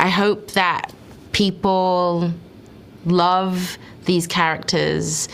I hope that people love these characters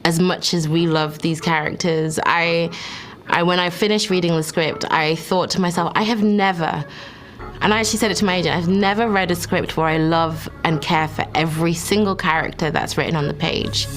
as much as we love these characters. When I finished reading the script, I thought to myself, I have never, and I actually said it to my agent, I've never read a script where I love and care for every single character that's written on the page.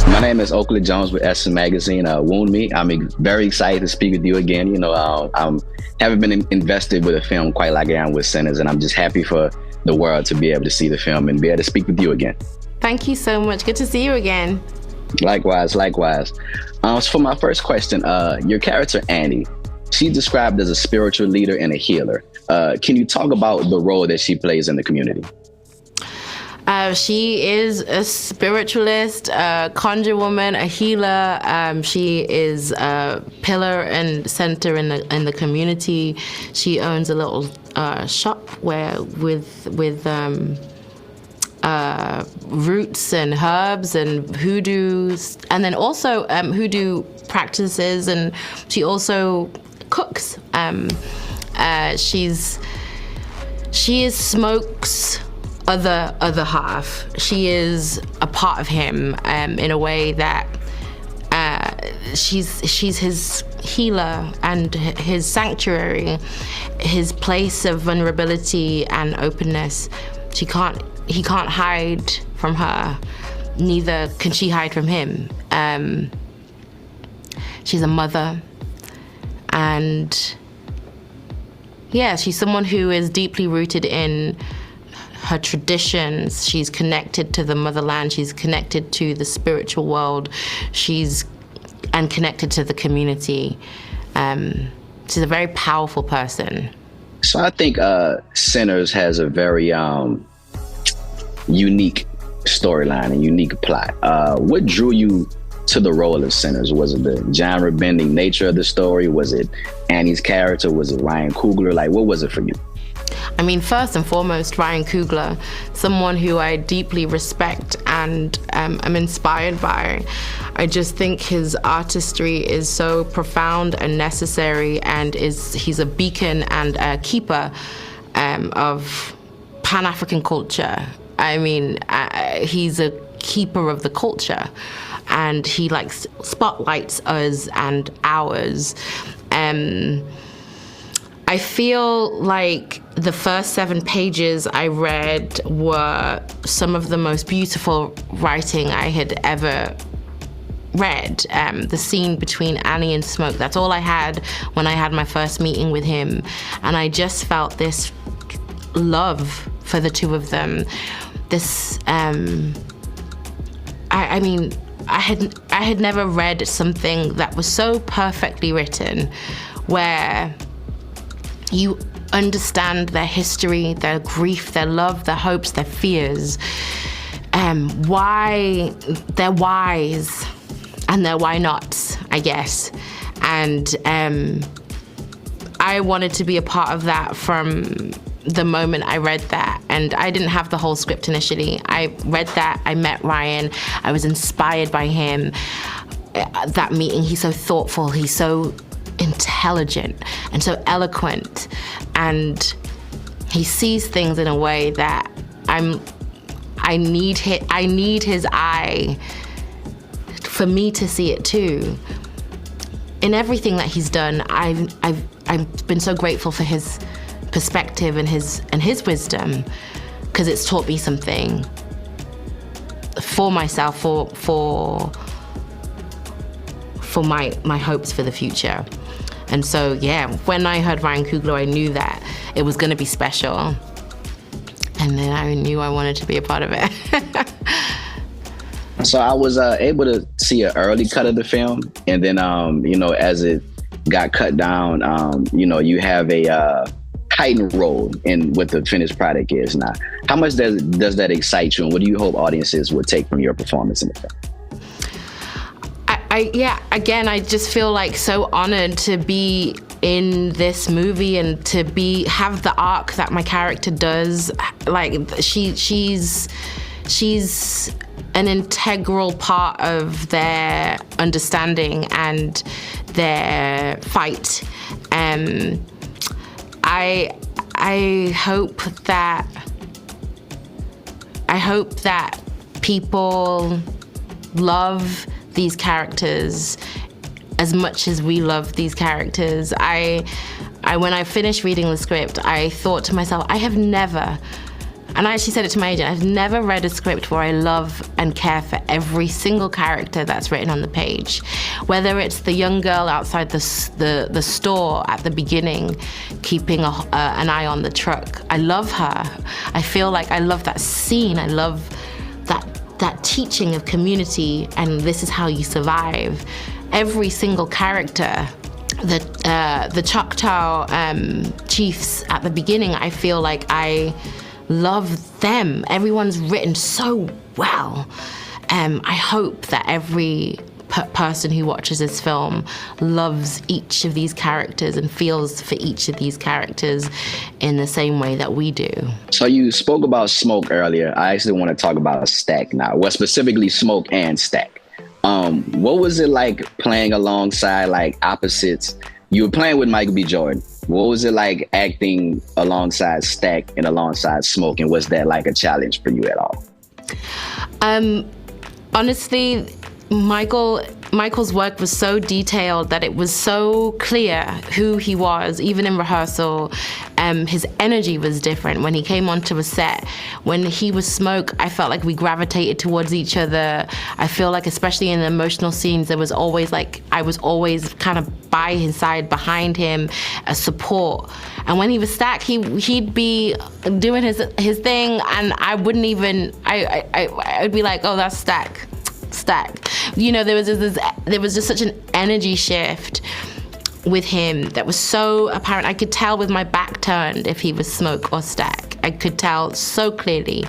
My name is Oakley Jones with Essence Magazine. Wunmi, I'm very excited to speak with you again. You know, I haven't been invested with a film quite like I am with Sinners, and I'm just happy for the world to be able to see the film and be able to speak with you again. Thank you so much. Good to see you again. Likewise. So for my first question, your character Annie, she's described as a spiritual leader and a healer. Can you talk about the role that she plays in the community? She is a spiritualist, a conjure woman, a healer. She is a pillar and center in the community. She owns a little shop with roots and herbs and hoodoos, and then also hoodoo practices, and she also cooks. She is Smoke's other half. She is a part of him in a way that she's his healer and his sanctuary, his place of vulnerability and openness. He can't hide from her, neither can she hide from him. She's a mother, and yeah, she's someone who is deeply rooted in her traditions. She's connected to the motherland. She's connected to the spiritual world. And connected to the community. She's a very powerful person. So I think Sinners has a very unique storyline and unique plot. What drew you to the role of Sinners? Was it the genre-bending nature of the story? Was it Annie's character? Was it Ryan Coogler? Like, what was it for you? I mean, first and foremost, Ryan Coogler, someone who I deeply respect and am inspired by. I just think his artistry is so profound and necessary, and he's a beacon and a keeper of Pan-African culture. I mean, he's a keeper of the culture, and he spotlights us and ours. I feel like the first 7 pages I read were some of the most beautiful writing I had ever read. The scene between Annie and Smoke, that's all I had when I had my first meeting with him. And I just felt this love for the two of them. This, I mean, I had never read something that was so perfectly written, where you understand their history, their grief, their love, their hopes, their fears, why their whys and their why nots, I guess. And I wanted to be a part of that from the moment I read that. And I didn't have the whole script initially. I read that, I met Ryan, I was inspired by him. That meeting, he's so thoughtful, he's so intelligent and so eloquent, and he sees things in a way that I need his eye for me to see it too. In everything that he's done, I've been so grateful for his perspective and his wisdom, because it's taught me something for myself, for my hopes for the future. And so, yeah, when I heard Ryan Coogler, I knew that it was going to be special. And then I knew I wanted to be a part of it. So I was able to see an early cut of the film. And then, as it got cut down, you have a heightened role in what the finished product is now. How much does that excite you? And what do you hope audiences will take from your performance in the film? I just feel like so honored to be in this movie and to have the arc that my character does. Like she's she's an integral part of their understanding and their fight. I hope that people love these characters as much as we love these characters. When I finished reading the script, I thought to myself, I have never, and I actually said it to my agent, I've never read a script where I love and care for every single character that's written on the page. Whether it's the young girl outside the store at the beginning, keeping an eye on the truck. I love her. I feel like I love that scene. I love that teaching of community, and this is how you survive. Every single character, the Choctaw chiefs at the beginning, I feel like I love them. Everyone's written so well. I hope that every person who watches this film loves each of these characters and feels for each of these characters in the same way that we do. So you spoke about Smoke earlier. I actually want to talk about Stack now. Well, specifically Smoke and Stack. What was it like playing alongside like opposites? You were playing with Michael B. Jordan. What was it like acting alongside Stack and alongside Smoke? And was that like a challenge for you at all? Honestly, Michael's work was so detailed that it was so clear who he was, even in rehearsal. His energy was different when he came onto a set. When he was Smoke, I felt like we gravitated towards each other. I feel like, especially in the emotional scenes, there was always like, I was always kind of by his side, behind him, a support. And when he was Stack, he'd be doing his thing, and I wouldn't even, I'd be like, oh, that's Stack. You know, there was just such an energy shift with him that was so apparent. I could tell with my back turned if he was Smoke or Stack. I could tell so clearly.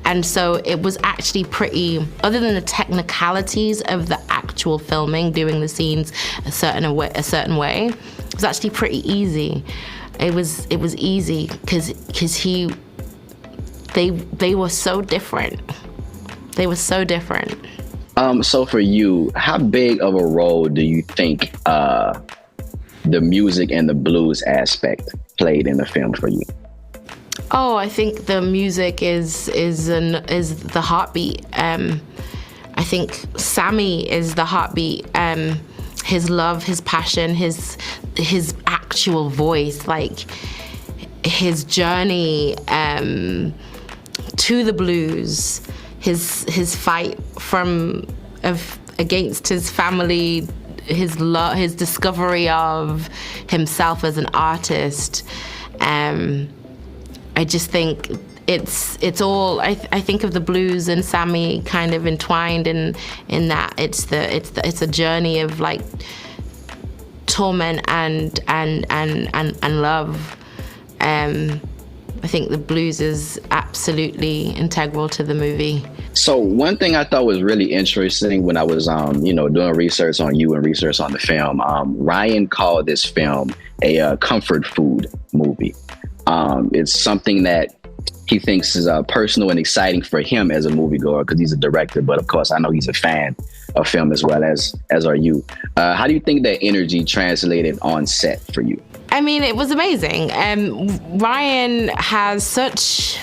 And so it was actually pretty, other than the technicalities of the actual filming, doing the scenes a certain way, it was actually pretty easy. It was easy because they were so different. They were so different. So for you, how big of a role do you think the music and the blues aspect played in the film for you? Oh, I think the music is the heartbeat. I think Sammy is the heartbeat. His love, his passion, his actual voice, like his journey to the blues. His fight against his family, his discovery of himself as an artist. I just think it's all. I think of the blues and Sammy kind of entwined in that. It's a journey of like torment and love. I think the blues is absolutely integral to the movie. So one thing I thought was really interesting when I was, doing research on you and research on the film, Ryan called this film a comfort food movie. It's something that he thinks is personal and exciting for him as a moviegoer because he's a director. But of course, I know he's a fan of film as well as are you. How do you think that energy translated on set for you? I mean, it was amazing. Ryan has such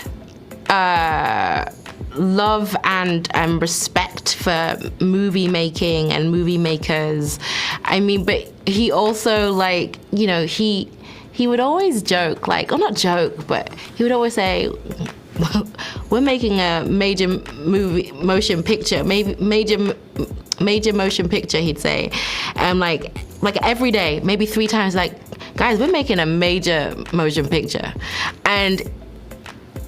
love and respect for movie making and movie makers. I mean, but he also, like, you know, he would always joke, like, or not joke, but he would always say, we're making a major motion picture, major motion picture, he'd say. Like every day, maybe 3 times, like, guys, we're making a major motion picture. And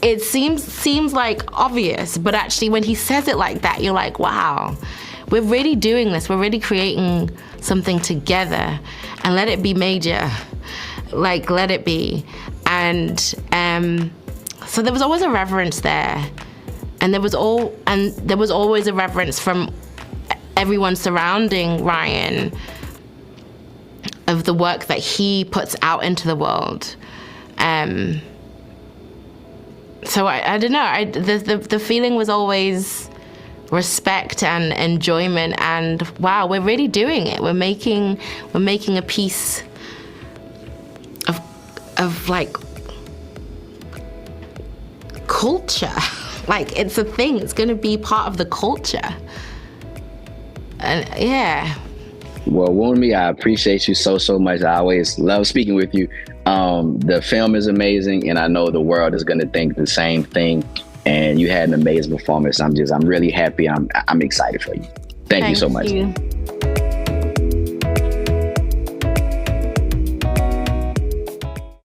it seems like obvious, but actually when he says it like that, you're like, wow, we're really doing this. We're really creating something together, and let it be major. Like, let it be. And so there was always a reverence there. And there was always a reverence from everyone surrounding Ryan of the work that he puts out into the world. So I don't know. The feeling was always respect and enjoyment, and wow, we're really doing it. We're making a piece of like culture. Like, it's a thing. It's going to be part of the culture. And yeah. Well, Wunmi, I appreciate you so much. I always love speaking with you. The film is amazing, and I know the world is going to think the same thing. And you had an amazing performance. I'm really happy. I'm excited for you. Thank you so much. Thank you.